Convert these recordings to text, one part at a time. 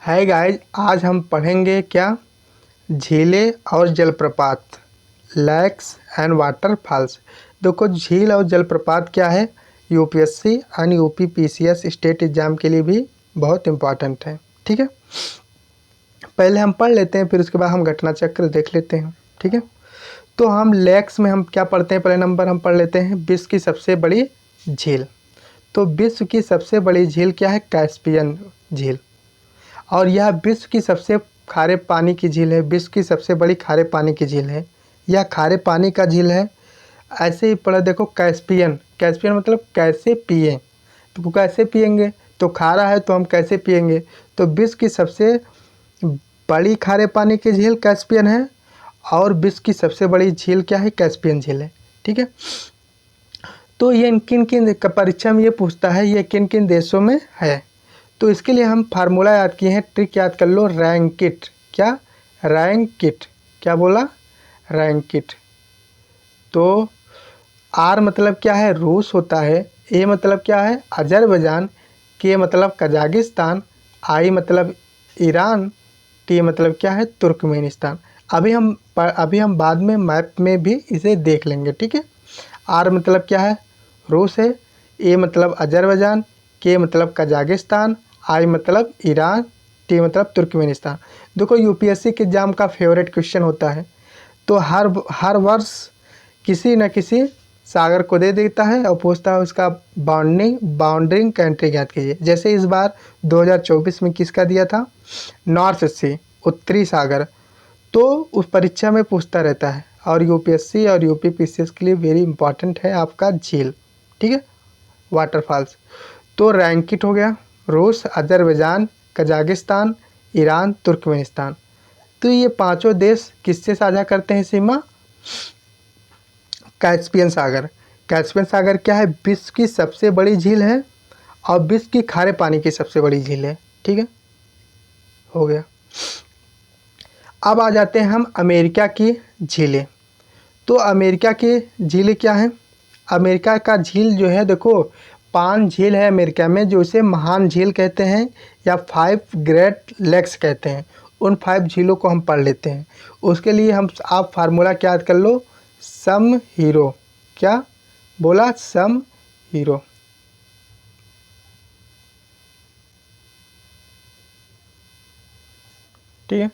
Hi guys, आज हम पढ़ेंगे क्या झीलें और जलप्रपात, लेक्स एंड वाटरफॉल्स। देखो, झील और जलप्रपात क्या है, UPSC and UP PCS state exam के लिए भी बहुत इम्पोर्टेंट है। ठीक है, पहले हम पढ़ लेते हैं, फिर उसके बाद हम घटना चक्र देख लेते हैं। ठीक है, तो हम लेक्स में हम क्या पढ़ते हैं, पहले नंबर हम पढ़ लेते हैं विश्व की सबसे बड़ी झील। तो विश्व की सबसे बड़ी झील क्या है, कैस्पियन झील। और यह विश्व की सबसे खारे पानी की झील है, विश्व की सबसे बड़ी खारे पानी की झील है। यह खारे पानी का झील है। ऐसे ही पढ़ा, देखो कैस्पियन, कैस्पियन मतलब कैसे पिए, तो कैसे पिएंगे, तो खारा है तो हम कैसे पिएंगे। तो विश्व की सबसे बड़ी खारे पानी की झील कैस्पियन है, और विश्व की सबसे बड़ी झील क्या है, कैस्पियन झील है। ठीक है, तो ये किन किन परीक्षा में ये पूछता है, ये किन किन देशों में है। तो इसके लिए हम फार्मूला याद किए हैं, ट्रिक याद कर लो, रैंकिट। क्या, रैंकिट, क्या बोला, रैंकिट। तो आर मतलब क्या है, रूस होता है। ए मतलब क्या है, अजरबैजान। के मतलब कजाकिस्तान। आई मतलब ईरान। टी मतलब क्या है, तुर्कमेनिस्तान। अभी हम बाद में मैप में भी इसे देख लेंगे। ठीक है, आर मतलब क्या है, रूस है। ए मतलब अजरबैजान। के मतलब कजाकिस्तान। आई मतलब ईरान। टी मतलब तुर्कमेनिस्तान। देखो, यूपीएससी के एग्जाम का फेवरेट क्वेश्चन होता है। तो हर वर्ष किसी न किसी सागर को दे देता है और पूछता है उसका बाउंड्रिंग कंट्री ज्ञात कीजिए। जैसे इस बार 2024 में किसका दिया था, नॉर्थ सी, उत्तरी सागर। तो उस परीक्षा में पूछता रहता है, और यूपीएससी और यूपी पीसीएस के लिए वेरी इंपॉर्टेंट है आपका झील। ठीक है, वाटरफॉल्स। तो रैंकिट हो गया, रूस, अजरबैजान, कजाकिस्तान, ईरान, तुर्कमेनिस्तान। तो ये पांचों देश किससे साझा करते हैं सीमा, कैस्पियन सागर। कैस्पियन सागर क्या है, विश्व की सबसे बड़ी झील है और विश्व की खारे पानी की सबसे बड़ी झील है। ठीक है, हो गया। अब आ जाते हैं हम अमेरिका की झीलें। तो अमेरिका की झीलें क्या हैं, अमेरिका का झील जो है, देखो 5 झील है अमेरिका में, जो इसे महान झील कहते हैं या 5 ग्रेट लेक्स कहते हैं। उन 5 झीलों को हम पढ़ लेते हैं। उसके लिए आप फार्मूला क्या याद कर लो, सम हीरो। क्या बोला, सम हीरो। ठीक है,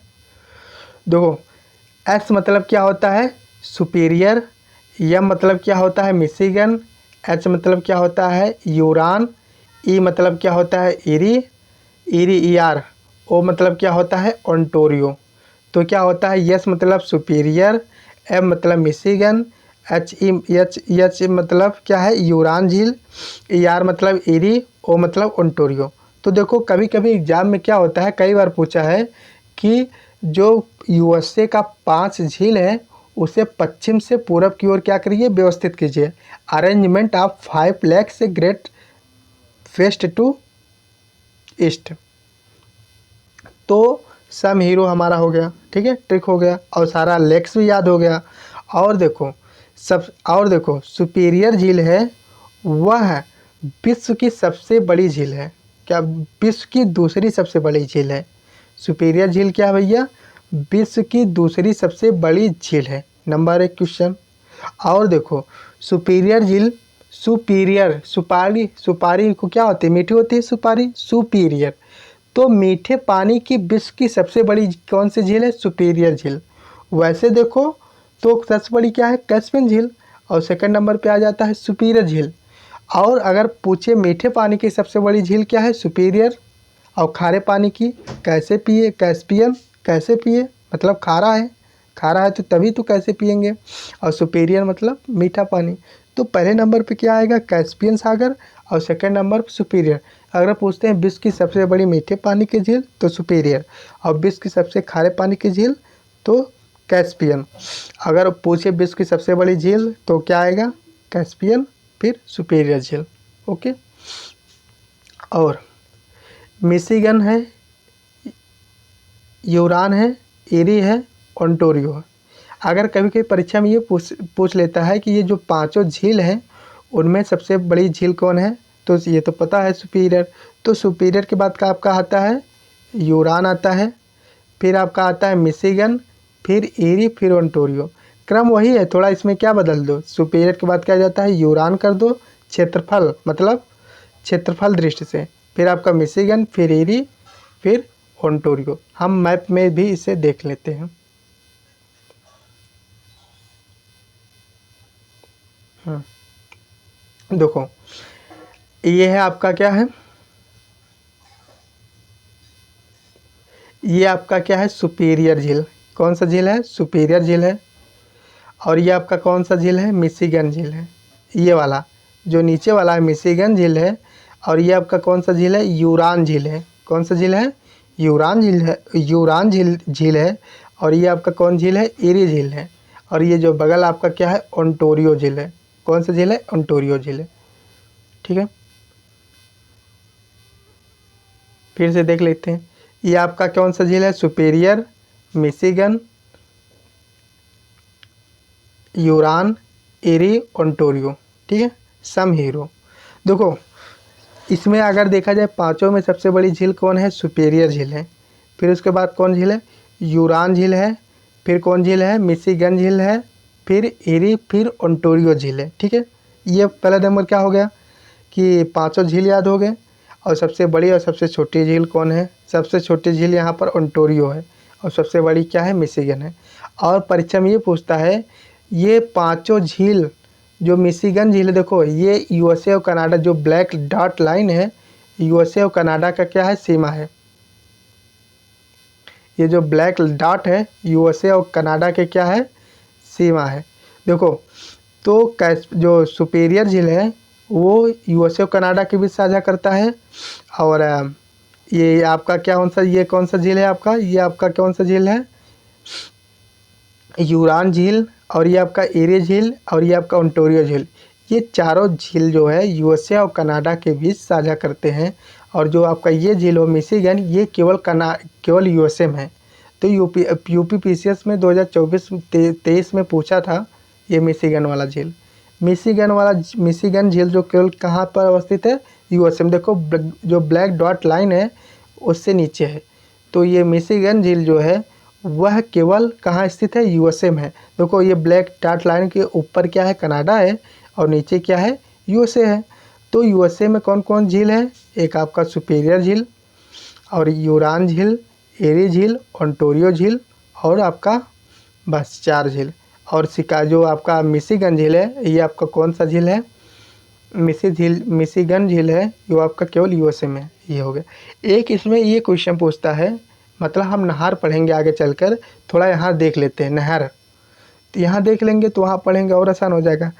देखो एस मतलब क्या होता है, सुपीरियर। एम मतलब क्या होता है, मिशिगन। एच मतलब क्या होता है, यूरान। ई मतलब क्या होता है, ईरी ई आर। ओ मतलब क्या होता है, ओंटोरियो। तो क्या होता है, यस मतलब सुपीरियर, एम मतलब मिशिगन, एच मतलब क्या है, यूरान झील, ई आर मतलब ईरी, ओ मतलब ओंटोरियो। तो देखो, कभी कभी एग्जाम में क्या होता है, कई बार पूछा है कि जो यूएसए का 5 झील है उसे पश्चिम से पूरब की ओर क्या करिए, व्यवस्थित कीजिए। अरेंजमेंट ऑफ 5 लेक्स से ग्रेट वेस्ट टू ईस्ट। तो सम हीरो हमारा हो गया। ठीक है, ट्रिक हो गया, और सारा लेक्स भी याद हो गया। और देखो सुपीरियर झील है, वह विश्व की सबसे बड़ी झील है। क्या, विश्व की दूसरी सबसे बड़ी झील है। सुपीरियर झील क्या है भैया, विश्व की दूसरी सबसे बड़ी झील है। Number 1 question. और देखो, सुपीरियर झील, सुपीरियर, सुपारी को क्या होती है, मीठी होती है सुपारी, सुपीरियर। तो मीठे पानी की विश्व की सबसे बड़ी कौन सी झील है, सुपीरियर झील। वैसे देखो तो सबसे बड़ी क्या है, कैस्पियन झील, और सेकंड नंबर पे आ जाता है सुपीरियर झील। और अगर पूछे मीठे पानी की सबसे बड़ी झील क्या है, सुपीरियर। और खारे पानी की कैसे पिए, कैस्पियन। कैसे पिए मतलब खारा है, खारा है तो तभी तो कैसे पिएंगे। और सुपीरियर मतलब मीठा पानी। तो पहले नंबर पे क्या आएगा, कैस्पियन सागर, और सेकंड नंबर पे सुपीरियर। अगर पूछते हैं विश्व की सबसे बड़ी मीठे पानी की झील तो सुपीरियर, और विश्व की सबसे खारे पानी की झील तो कैस्पियन। अगर पूछे विश्व की सबसे बड़ी झील तो क्या आएगा, कैस्पियन, फिर सुपीरियर झील। ओके, और मिशिगन है, यूरान है, एरी है, ओंटोरियो है। अगर कभी कभी परीक्षा में ये पूछ लेता है कि ये जो पांचों झील हैं उनमें सबसे बड़ी झील कौन है, तो ये तो पता है सुपीरियर। तो सुपीरियर के बाद का आपका आता है यूरान आता है, फिर आपका आता है मिशिगन, फिर एरी, फिर ओंटारियो। क्रम वही है, थोड़ा इसमें क्या बदल दो, सुपीरियर के बाद क्या जाता है, यूरान कर दो, क्षेत्रफल मतलब क्षेत्रफल दृष्टि से, फिर आपका मिशिगन, फिर एरी, फिर ओंटारियो। हम मैप में भी इसे देख लेते हैं। देखो ये है आपका क्या है, ये आपका क्या है, सुपीरियर झील। कौन सा झील है, सुपीरियर झील है। और ये आपका कौन सा झील है, मिशिगन झील है। ये वाला जो नीचे वाला है मिशिगन झील है। और ये आपका कौन सा झील है, यूरान झील है। कौन सा झील है, यूरान झील है, यूरान झील है। और ये आपका कौन झील है, एरी झील है। और ये जो बगल आपका क्या है, ओंटारियो झील है। कौन सा झील है, ओंटारियो झील है। ठीक है, फिर से देख लेते हैं। ये आपका कौन सा झील है, सुपीरियर, मिशिगन, यूरान, एरी, ओंटारियो। ठीक है, सम हीरो। देखो इसमें अगर देखा जाए पांचों में सबसे बड़ी झील कौन है, सुपीरियर झील है। फिर उसके बाद कौन झील है, यूरान झील है। फिर कौन झील है, मिशिगन झील है। फिर एरी, फिर ओंटारियो झील है। ठीक है, ये पहला नंबर क्या हो गया कि पांचों झील याद हो गए। और सबसे बड़ी और सबसे छोटी झील कौन है, सबसे छोटी झील यहाँ पर ओंटारियो है और सबसे बड़ी क्या है, मिशिगन है। और परीक्षा में ये पूछता है, ये पांचों झील, जो मिशिगन झील है, देखो ये यूएसए और कनाडा, जो ब्लैक डॉट लाइन है, यूएसए और कनाडा का क्या है, सीमा है। ये जो ब्लैक डॉट है यूएसए और कनाडा के क्या है, सीमा है। देखो तो जो सुपीरियर झील है वो यूएसए और कनाडा के बीच साझा करता है। और ये आपका क्या कौन सा, ये कौन सा झील है आपका, ये आपका कौन सा झील है, यूरान झील। और ये आपका एरी झील और ये आपका ओंटारियो झील। ये चारों झील जो है यूएसए और कनाडा के बीच साझा करते हैं। और जो आपका ये झील हो मिशिगन, ये केवल यूएसए में है। तो यूपी पीसीएस में 2024-23 में पूछा था ये मिशिगन वाला झील। मिशिगन झील जो केवल कहाँ पर अवस्थित है, यूएसए में। देखो जो ब्लैक डॉट लाइन है उससे नीचे है। तो ये मिशिगन झील जो है वह केवल कहाँ स्थित है, यूएसए में है। देखो ये ब्लैक डॉट लाइन के ऊपर क्या है, कनाडा है और नीचे क्या है, यूएसए है। तो यूएसए में कौन कौन झील है, एक आपका सुपीरियर झील और यूरान झील, एरी झील, ओंटारियो झील और आपका बस 4 झील। और जो आपका मिशिगन झील है, ये आपका कौन सा झील है, मिशिगन झील है, जो आपका केवल यूएसए में। ये हो गया एक। इसमें ये क्वेश्चन पूछता है, मतलब हम नहर पढ़ेंगे आगे चलकर, थोड़ा यहाँ देख लेते हैं नहर। तो यहाँ देख लेंगे तो वहाँ पढ़ेंगे और आसान हो जाएगा।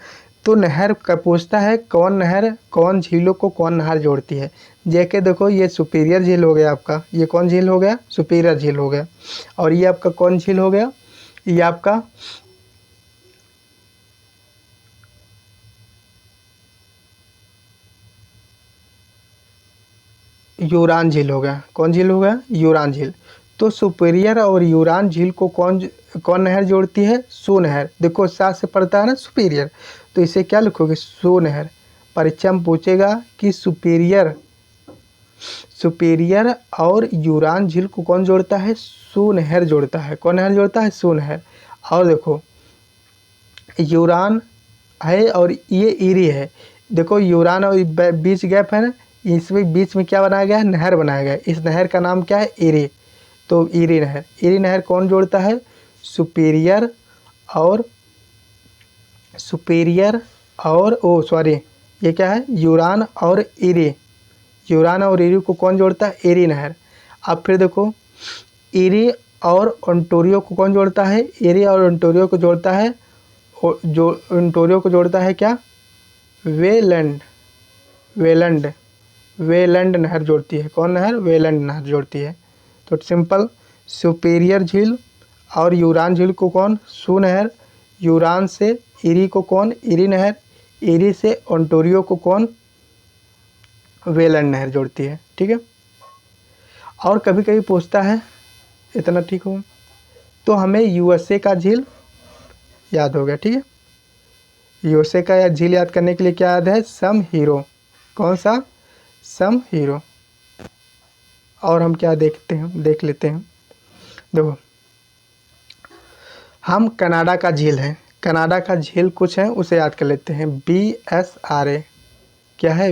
तो नहर का पूछता है, कौन नहर कौन झीलों को कौन नहर जोड़ती है। जैसे देखो ये सुपीरियर झील हो गया आपका, ये कौन झील हो गया, सुपीरियर झील हो गया। और ये आपका कौन झील हो गया, ये आपका यूरान झील हो गया। कौन झील हो गया, यूरान झील। तो सुपीरियर और यूरान झील को कौन कौन नहर जोड़ती है, सू नहर। देखो साथ से पड़ता है ना सुपीरियर, तो इसे क्या लिखोगे, सू नहर। परीक्षा में पूछेगा कि सुपीरियर और यूरान झील को कौन जोड़ता है, सू नहर जोड़ता है। कौन नहर जोड़ता है, सू नहर। और देखो यूरान है और ये एरी है। देखो यूरान और बीच गैप है ना, इसमें बीच में क्या बनाया गया है, नहर बनाया गया है। इस नहर का नाम क्या है, एरी। तो एरी नहर कौन जोड़ता है, सुपीरियर और ये क्या है, यूरान और एरी। यूरान और एरी को कौन जोड़ता है, एरी नहर। अब फिर देखो एरी और ओंटारियो को कौन जोड़ता है, एरी और ओंटारियो को जोड़ता है, जो ओंटारियो को जोड़ता है क्या, वेलैंड नहर जोड़ती है। कौन नहर, वेलैंड नहर जोड़ती है। तो सिंपल, सुपीरियर झील और यूरान झील को कौन, सू नहर। यूरान से एरी को कौन, एरी नहर। एरी से ओंटारियो को कौन, वेलैंड नहर जोड़ती है। ठीक है। और कभी कभी पूछता है, इतना ठीक हो, तो हमें यूएसए का झील याद हो गया। ठीक है, यूएसए का झील याद करने के लिए क्या याद है, सम हीरो। कौन सा, सम हीरो। और हम क्या देख लेते हैं। देखो, हम कनाडा का झील है, कनाडा का झील कुछ है उसे याद कर लेते हैं। BSRA क्या है?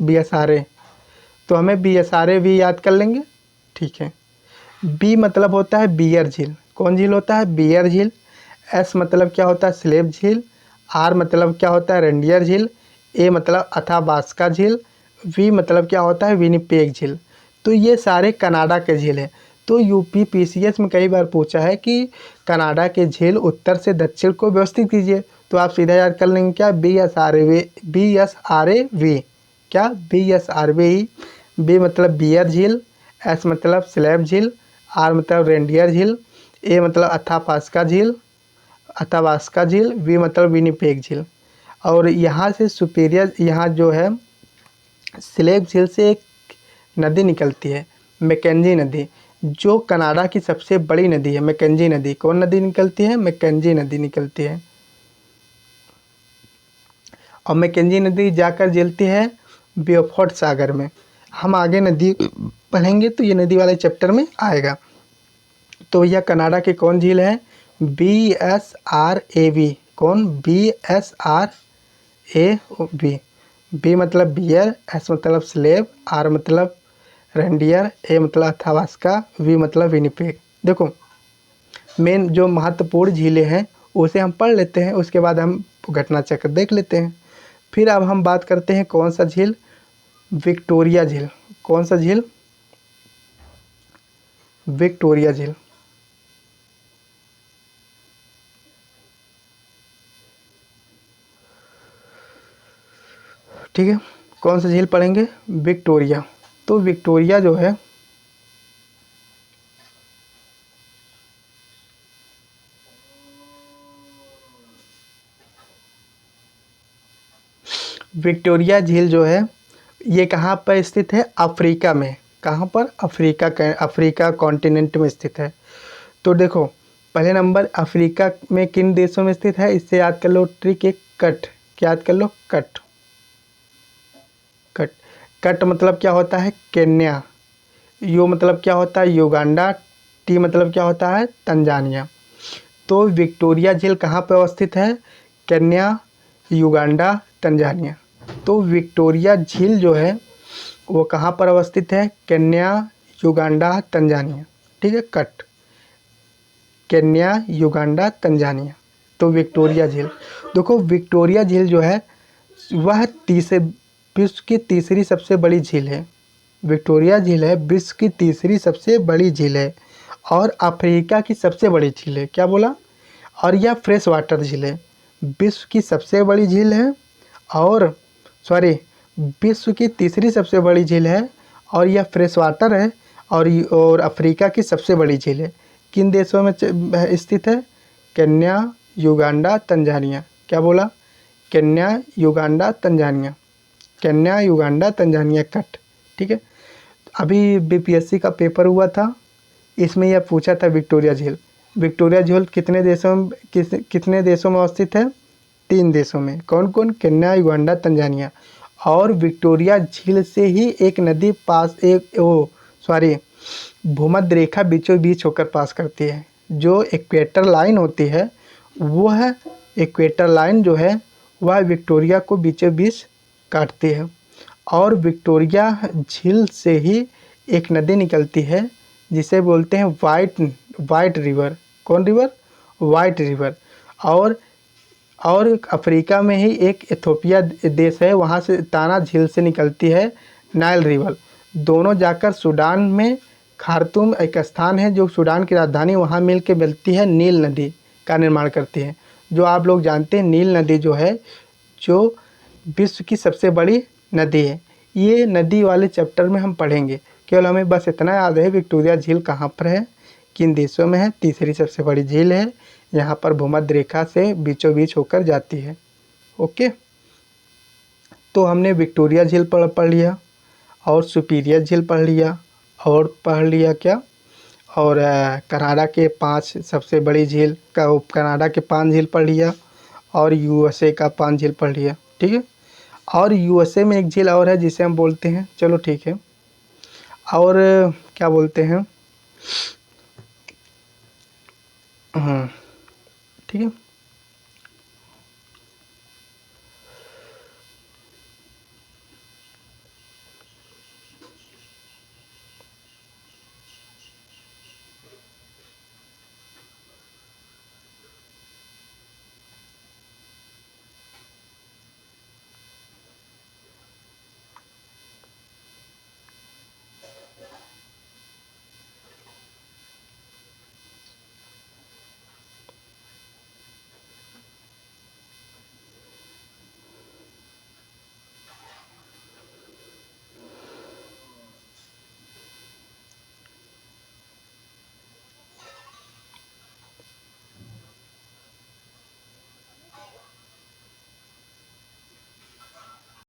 BSRA। तो हमें BSRA भी याद कर लेंगे, ठीक है। बी मतलब होता है बियर झील। कौन झील होता है? बियर झील। एस मतलब क्या होता है? स्लेव झील। आर मतलब क्या होता है? रेंडियर झील। ए मतलब अथाबास्का झील। वी मतलब क्या होता है? विनिपेग झील। तो ये सारे कनाडा के झील हैं। तो यूपी PCS में कई बार पूछा है कि कनाडा के झील उत्तर से दक्षिण को व्यवस्थित कीजिए, तो आप सीधा याद कर लेंगे क्या? BSRA। क्या? BSRA। बी मतलब बियर झील, एस मतलब स्लैब झील, आर मतलब रेंडियर झील, ए मतलब अथाबास्का झील, वी मतलब विनिपेग झील। और यहाँ से सुपीरियर, यहाँ जो है स्लेब झील से एक नदी निकलती है, मैकेंजी नदी, जो कनाडा की सबसे बड़ी नदी है। मैकेंजी नदी, कौन नदी निकलती है? मैकेंजी नदी निकलती है। और मैकेंजी नदी जाकर जलती है ब्योफोर्ट सागर में। हम आगे नदी पढ़ेंगे तो ये नदी वाले चैप्टर में आएगा। तो भैया कनाडा की कौन झील है? BSRAV। कौन? BSRAV। बी मतलब बियर, एस मतलब स्लेब, आर मतलब रेंडियर, ए मतलब अथाबास्का, वी मतलब विनिपेग। देखो, मेन जो महत्वपूर्ण झीलें हैं उसे हम पढ़ लेते हैं, उसके बाद हम घटना चक्र देख लेते हैं। फिर अब हम बात करते हैं कौन सा झील? विक्टोरिया झील। कौन सा झील? विक्टोरिया झील। ठीक है, कौन सा झील पढ़ेंगे? विक्टोरिया। तो विक्टोरिया जो है विक्टोरिया झील जो है ये कहाँ पर स्थित है? अफ्रीका में। कहाँ पर? अफ्रीका कॉन्टिनेंट में स्थित है। तो देखो, पहले नंबर अफ्रीका में किन देशों में स्थित है? इससे याद कर लो ट्रिक एक, कट। क्या याद कर लो? कट। कट। कट मतलब क्या होता है? केन्या। यू मतलब क्या होता है? युगांडा। टी मतलब क्या होता है? तंजानिया। तो विक्टोरिया झील कहाँ पर अवस्थित है? Kenya, Uganda, Tanzania. तो विक्टोरिया झील जो है वो कहाँ पर अवस्थित है? Kenya, Uganda, Tanzania. ठीक है, कट। Kenya, Uganda, Tanzania. तो विक्टोरिया झील, देखो विक्टोरिया झील जो है वह विश्व की तीसरी सबसे बड़ी झील है। विक्टोरिया झील है विश्व की तीसरी सबसे बड़ी झील है और अफ्रीका की सबसे बड़ी झील है। क्या बोला? और यह फ्रेश वाटर झील है। विश्व की सबसे बड़ी झील है और सॉरी विश्व की तीसरी सबसे बड़ी झील है और यह फ्रेश वाटर है और अफ्रीका की सबसे बड़ी झील है। किन देशों में स्थित है? Kenya, Uganda, Tanzania. क्या बोला? Kenya, Uganda, Tanzania. Kenya, Uganda, Tanzania, cut. ठीक है, अभी BPSC का पेपर हुआ था, इसमें यह पूछा था विक्टोरिया झील। विक्टोरिया झील कितने देशों में अवस्थित है? 3 देशों में। कौन कौन? Kenya, Uganda, Tanzania. और विक्टोरिया झील से ही एक नदी भूमध्य रेखा बीचों बीच होकर पास करती है। जो इक्वेटर लाइन होती है वह इक्वेटर लाइन जो है वह विक्टोरिया को बीचों बीच काटती है। और विक्टोरिया झील से ही एक नदी निकलती है जिसे बोलते हैं वाइट रिवर। कौन रिवर? White river. और अफ्रीका में ही एक इथोपिया देश है, वहाँ से ताना झील से निकलती है नाइल रिवर। दोनों जाकर सूडान में खार्तूम एक स्थान है जो सूडान की राजधानी, वहाँ मिल के मिलती है नील नदी का निर्माण करती है। जो आप लोग जानते हैं नील नदी जो है जो विश्व की सबसे बड़ी नदी है। ये नदी वाले चैप्टर में हम पढ़ेंगे। केवल हमें बस इतना याद है विक्टोरिया झील कहाँ पर है, किन देशों में है, तीसरी सबसे बड़ी झील है, यहाँ पर भूमध्य रेखा से बीचों बीच होकर जाती है। ओके, तो हमने विक्टोरिया झील पढ़ लिया और सुपीरियर झील पढ़ लिया और पढ़ लिया क्या? और कनाडा के 5 सबसे बड़ी झील का, कनाडा के 5 झील पढ़ लिया और USA का 5 झील पढ़ लिया। ठीक है, और यूएसए में एक झील और है जिसे हम बोलते हैं, चलो ठीक है, और क्या बोलते हैं, ठीक है।